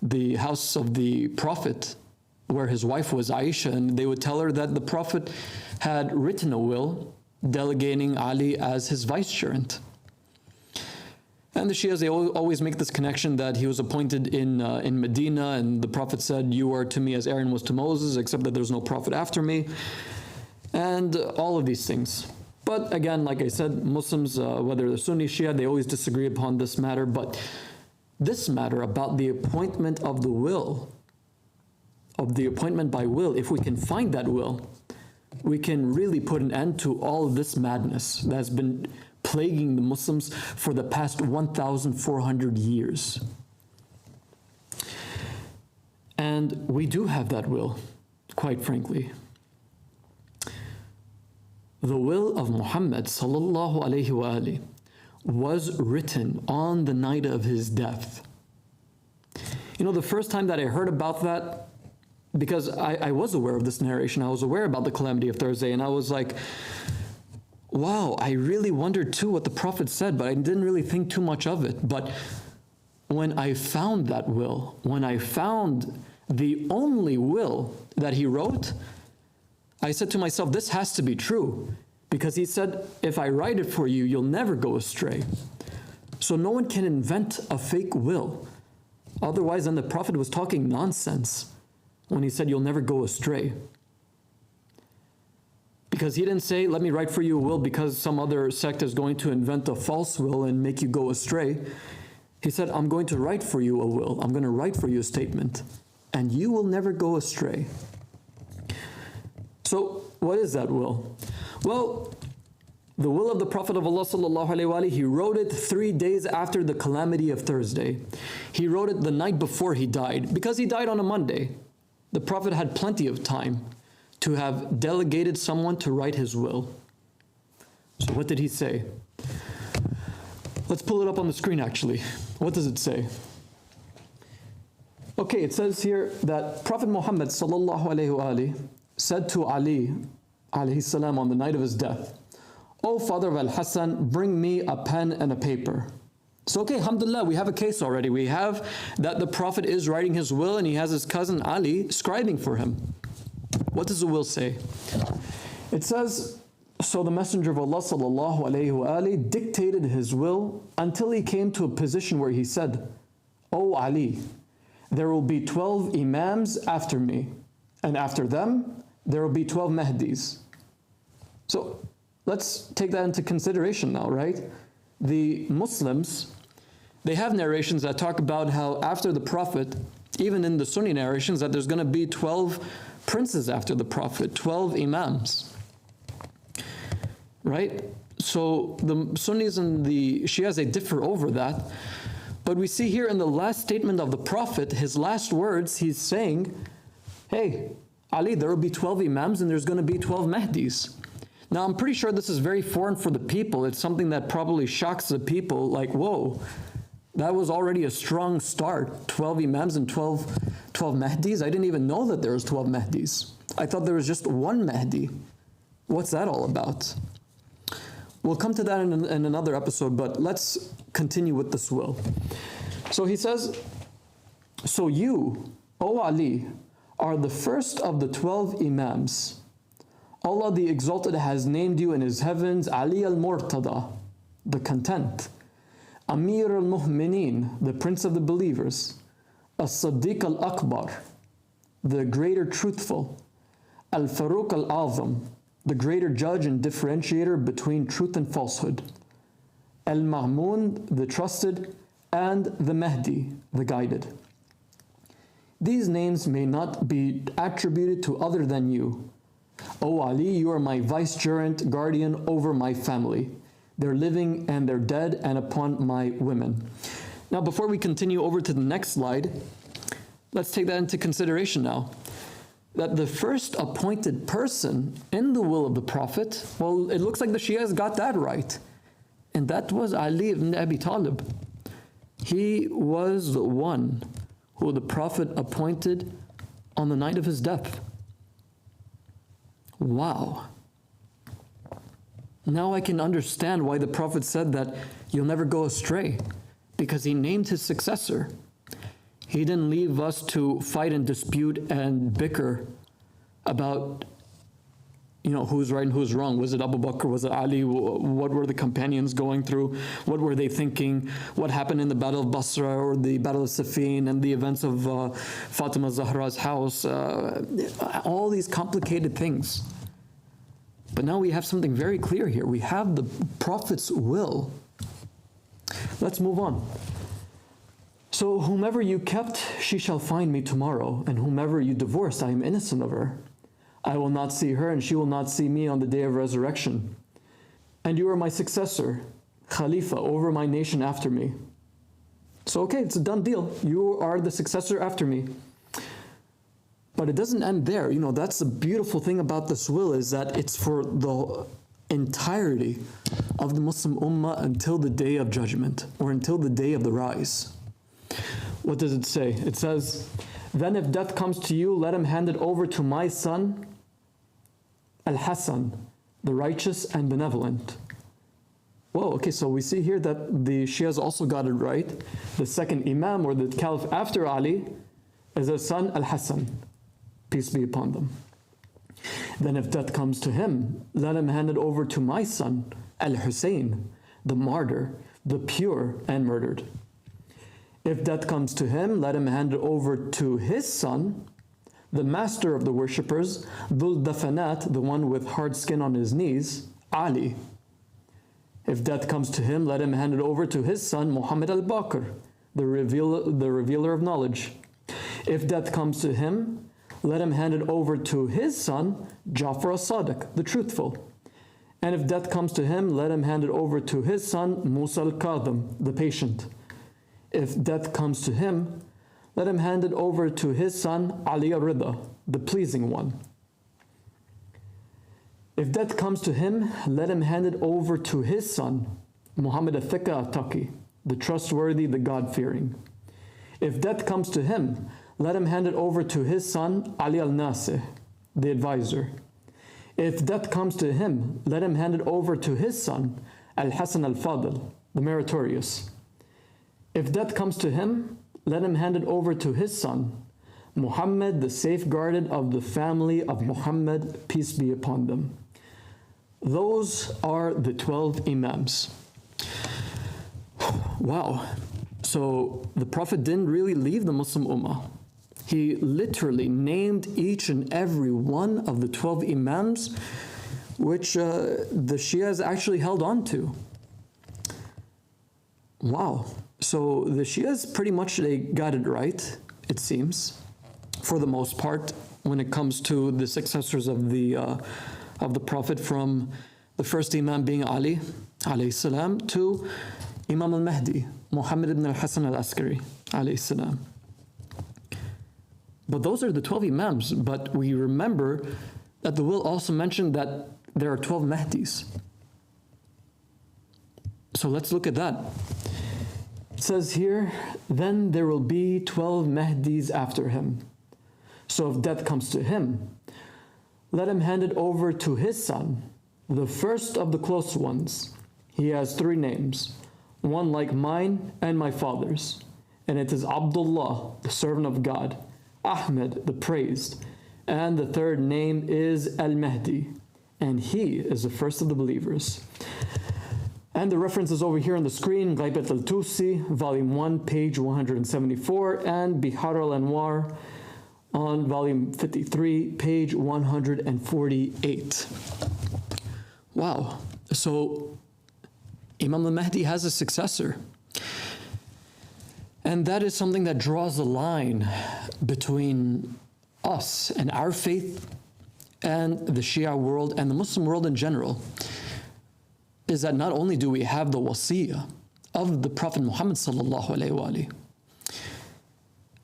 Speaker 1: the house of the Prophet, where his wife was Aisha, and they would tell her that the Prophet had written a will delegating Ali as his vicegerent. And the Shias, they always make this connection that he was appointed in Medina, and the Prophet said, you are to me as Aaron was to Moses, except that there's no prophet after me, and all of these things. But again, like I said, Muslims, whether they're Sunni, Shia, they always disagree upon this matter. But this matter about the appointment of the will, of the appointment by will, if we can find that will, we can really put an end to all of this madness that has been plaguing the Muslims for the past 1,400 years. And we do have that will, quite frankly. The will of Muhammad sallallahu alaihi wa was written on the night of his death. You know, the first time that I heard about that, because I was aware of this narration, I was aware about the Calamity of Thursday, and I was like, wow, I really wondered too what the Prophet said, but I didn't really think too much of it. But when I found that will, when I found the only will that he wrote, I said to myself, this has to be true, because he said, if I write it for you, you'll never go astray. So no one can invent a fake will. Otherwise, then the Prophet was talking nonsense when he said, you'll never go astray. Because he didn't say, let me write for you a will because some other sect is going to invent a false will and make you go astray. He said, I'm going to write for you a will. I'm going to write for you a statement, and you will never go astray. So what is that will? Well, the will of the Prophet of Allah sallallahu alaihi wasallam, he wrote it 3 days after the Calamity of Thursday. He wrote it the night before he died, because he died on a Monday. The Prophet had plenty of time to have delegated someone to write his will. So what did he say? Let's pull it up on the screen actually. What does it say? Okay, it says here that Prophet Mohammed sallallahu alaihi wasallam said to Ali alayhi salam on the night of his death, "O father of Al-Hassan, bring me a pen and a paper." So okay, alhamdulillah, we have a case already. We have that the Prophet is writing his will and he has his cousin Ali scribing for him. What does the will say? It says, So the Messenger of Allah sallallahu alayhi wa dictated his will until he came to a position where he said, "O Ali, there will be 12 Imams after me, and after them, there will be 12 Mahdis." So let's take that into consideration now, right? The Muslims, they have narrations that talk about how after the Prophet, even in the Sunni narrations, that there's going to be 12 princes after the Prophet, 12 Imams. Right? So the Sunnis and the Shias, they differ over that. But we see here in the last statement of the Prophet, his last words, he's saying, hey, Ali, there will be 12 Imams and there's going to be 12 Mahdis. Now, I'm pretty sure this is very foreign for the people. It's something that probably shocks the people, like, whoa, that was already a strong start. 12 Imams and 12 Mahdis? I didn't even know that there was 12 Mahdis. I thought there was just one Mahdi. What's that all about? We'll come to that in another episode, but let's continue with this will. So he says, so you, O Ali, are the first of the 12 Imams. Allah the Exalted has named you in His heavens Ali al-Murtada, the content, Amir al-Mu'mineen, the Prince of the Believers, Al-Sadiq al-Akbar, the greater truthful, Al-Faruq al-Azam, the greater judge and differentiator between truth and falsehood, Al-Ma'mun, the trusted, and the Mahdi, the guided. These names may not be attributed to other than you. O Ali, you are my vicegerent guardian over my family, their living and their dead, and upon my women. Now, before we continue over to the next slide, let's take that into consideration now. That the first appointed person in the will of the Prophet, well, it looks like the Shias got that right. And that was Ali ibn Abi Talib. He was the one who the Prophet appointed on the night of his death. Wow. Now I can understand why the Prophet said that you'll never go astray, because he named his successor. He didn't leave us to fight and dispute and bicker about, who's right and who's wrong. Was it Abu Bakr? Was it Ali? What were the companions going through? What were they thinking? What happened in the Battle of Basra or the Battle of Siffin and the events of Fatima Zahra's house? All these complicated things. But now we have something very clear here. We have the Prophet's will. Let's move on. So whomever you kept, she shall find me tomorrow, and whomever you divorced, I am innocent of her. I will not see her, and she will not see me on the day of resurrection. And you are my successor, Khalifa, over my nation after me. So okay, it's a done deal. You are the successor after me. But it doesn't end there. That's the beautiful thing about this will, is that it's for the entirety of the Muslim Ummah until the day of judgment, or until the day of the rise. What does it say? It says, then if death comes to you, let him hand it over to my son, Al-Hasan, the righteous and benevolent. Whoa, okay, so we see here that the Shias also got it right. The second Imam, or the Caliph after Ali, is his son, Al-Hasan, peace be upon them. Then if death comes to him, let him hand it over to my son, Al-Hussein, the martyr, the pure and murdered. If death comes to him, let him hand it over to his son, the master of the worshippers, Dhul Dafanat, the one with hard skin on his knees, Ali. If death comes to him, let him hand it over to his son, Muhammad al-Baqir, the revealer of knowledge. If death comes to him, let him hand it over to his son, Ja'far al-Sadiq, the truthful. And if death comes to him, let him hand it over to his son, Musa al-Kadhim, the patient. If death comes to him, let him hand it over to his son, Ali al-Rida, the pleasing one. If death comes to him, let him hand it over to his son, Muhammad al-Thiqa al-Taqi, the trustworthy, the God-fearing. If death comes to him, let him hand it over to his son, Ali al-Nasih, the advisor. If death comes to him, let him hand it over to his son, Al-Hasan al-Fadil, the meritorious. If death comes to him, let him hand it over to his son, Muhammad, the safeguarded of the family of Muhammad, peace be upon them. those are the 12 Imams. Wow. So the Prophet didn't really leave the Muslim Ummah. He literally named each and every one of the 12 Imams, which the Shias actually held on to. Wow. So the Shias pretty much, they got it right, it seems, for the most part, when it comes to the successors of the Prophet, from the first Imam being Ali, alayhi salam, to Imam al-Mahdi, Muhammad ibn al-Hasan al-Askari, alayhi salam. But those are the 12 Imams. But we remember that the will also mentioned that there are 12 Mahdis. So let's look at that. It says here, then there will be 12 Mahdis after him. So if death comes to him, let him hand it over to his son, the first of the close ones. He has 3 names, one like mine and my father's, and it is Abdullah, the servant of God, Ahmad, the praised, and the third name is Al-Mahdi, and he is the first of the believers. And the reference is over here on the screen, Ghaibat al-Tusi, volume 1, page 174, and Bihar al-Anwar on volume 53, page 148. Wow. So Imam al-Mahdi has a successor. And that is something that draws the line between us and our faith and the Shia world and the Muslim world in general, is that not only do we have the wasiyah of the Prophet Mohammed sallallahu alaihi wasallam,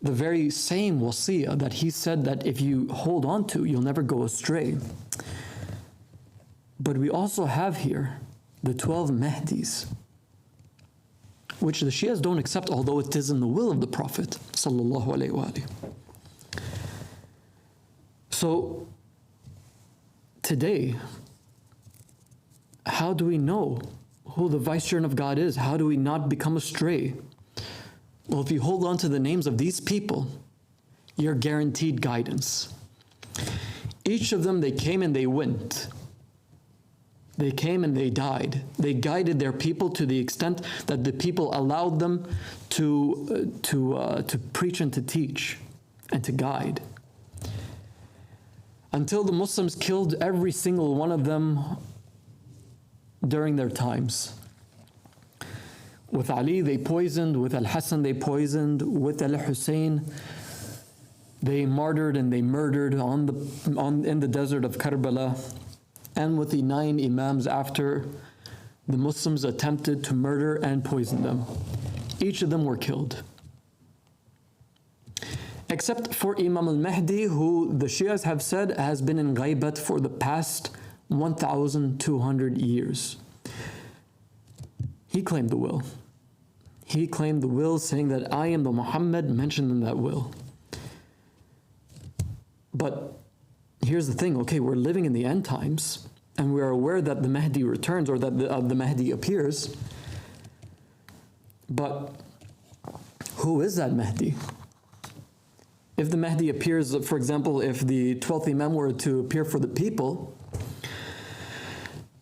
Speaker 1: the very same wasiyah that he said that if you hold on to, you'll never go astray. But we also have here the 12 Mahdis, which the Shias don't accept, although it is in the will of the Prophet sallallahu alaihi wasallam. So today, how do we know who the vicegerent of God is? How do we not become astray? Well, if you hold on to the names of these people, you're guaranteed guidance. Each of them, they came and they went. They came and they died. They guided their people to the extent that the people allowed them to preach and to teach and to guide. Until the Muslims killed every single one of them during their times. With Ali, they poisoned. With Al-Hassan, they poisoned. With Al-Hussein, they martyred and they murdered in the desert of Karbala. And with the 9 Imams after, the Muslims attempted to murder and poison them. Each of them were killed. Except for Imam al-Mahdi, who the Shias have said has been in ghaibat for the past 1,200 years. He claimed the will. He claimed the will, saying that I am the Muhammad mentioned in that will. But here's the thing, okay, we're living in the end times, and we are aware that the Mahdi returns, or that the Mahdi appears. But who is that Mahdi? If the Mahdi appears, for example, if the 12th Imam were to appear for the people,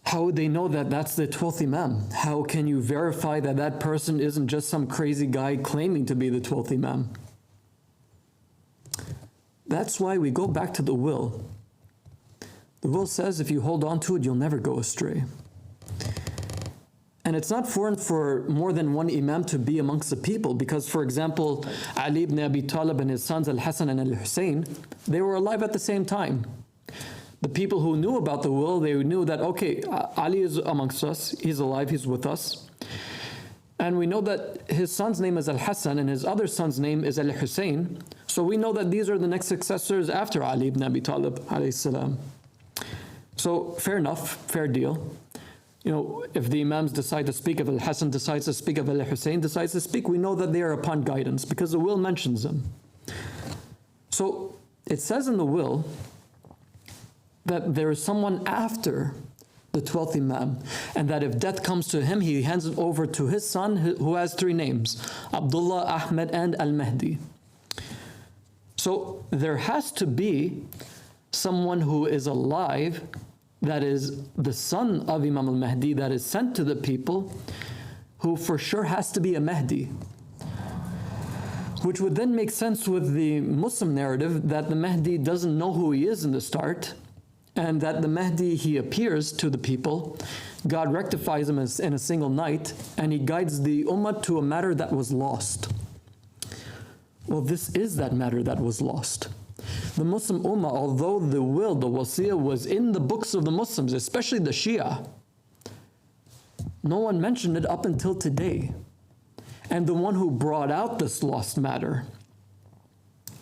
Speaker 1: how would they know that that's the 12th Imam? How can you verify that that person isn't just some crazy guy claiming to be the 12th Imam? That's why we go back to the will. The will says if you hold on to it, you'll never go astray. And it's not foreign for more than one Imam to be amongst the people, because, for example, Ali ibn Abi Talib and his sons Al-Hassan and Al-Hussein, they were alive at the same time. The people who knew about the will, they knew that, okay, Ali is amongst us, he's alive, he's with us. And we know that his son's name is Al-Hassan and his other son's name is Al-Hussein. So we know that these are the next successors after Ali ibn Abi Talib alayhi salam. So fair enough, fair deal. You know, if the Imams decide to speak, if Al-Hassan decides to speak, if Al-Hussein decides to speak, we know that they are upon guidance because the will mentions them. So it says in the will that there is someone after the 12th Imam, and that if death comes to him, he hands it over to his son, who has 3 names, Abdullah, Ahmad, and Al-Mahdi. So there has to be someone who is alive that is the son of Imam al-Mahdi, that is sent to the people, who for sure has to be a Mahdi. Which would then make sense with the Muslim narrative that the Mahdi doesn't know who he is in the start, and that the Mahdi, he appears to the people, God rectifies him in a single night, and he guides the ummah to a matter that was lost. Well, this is that matter that was lost. The Muslim ummah, although the will, the wasiyah, was in the books of the Muslims, especially the Shia, no one mentioned it up until today. And the one who brought out this lost matter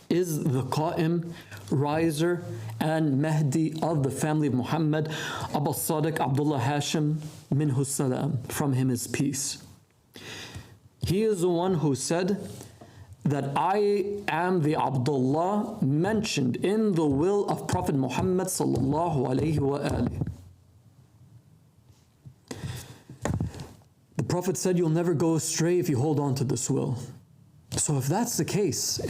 Speaker 1: is the Qa'im, riser, and Mahdi of the family of Muhammad, Al-Sadiq, Abdullah Hashem, minhu salam, from him is peace. He is the one who said that I am the Abdullah mentioned in the will of Prophet Mohammed sallallahu alayhi wa alihi. The Prophet said you'll never go astray if you hold on to this will. So if that's the case,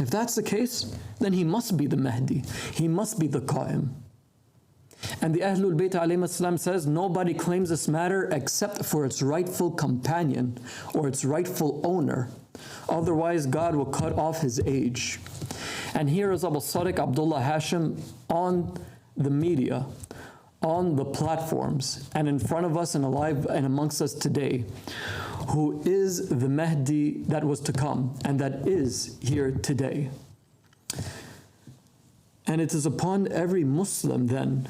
Speaker 1: then he must be the Mahdi. He must be the Qa'im. And the Ahlul Bayt alayhi salam says nobody claims this matter except for its rightful companion or its rightful owner. Otherwise, God will cut off his age. And here is Al-Sadiq, Abdullah Hashem on the media, on the platforms, and in front of us and alive and amongst us today, who is the Mahdi that was to come and that is here today. And it is upon every Muslim then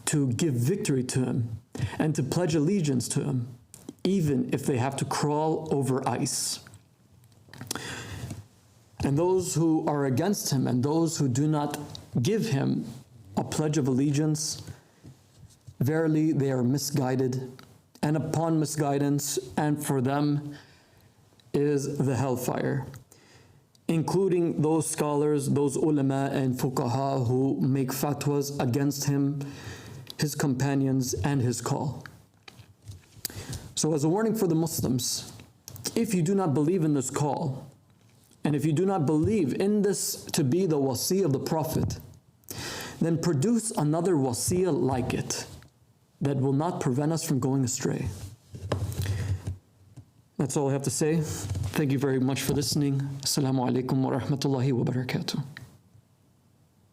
Speaker 1: to give victory to him and to pledge allegiance to him, even if they have to crawl over ice. And those who are against him and those who do not give him a pledge of allegiance, verily they are misguided, and upon misguidance, and for them is the hellfire, including those scholars, those ulama and fuqaha who make fatwas against him, his companions, and his call. So as a warning for the Muslims, if you do not believe in this call, and if you do not believe in this to be the wasi of the Prophet, then produce another wasiyah like it that will not prevent us from going astray. That's all I have to say. Thank you very much for listening. Assalamu alaikum wa rahmatullahi wa barakatuh.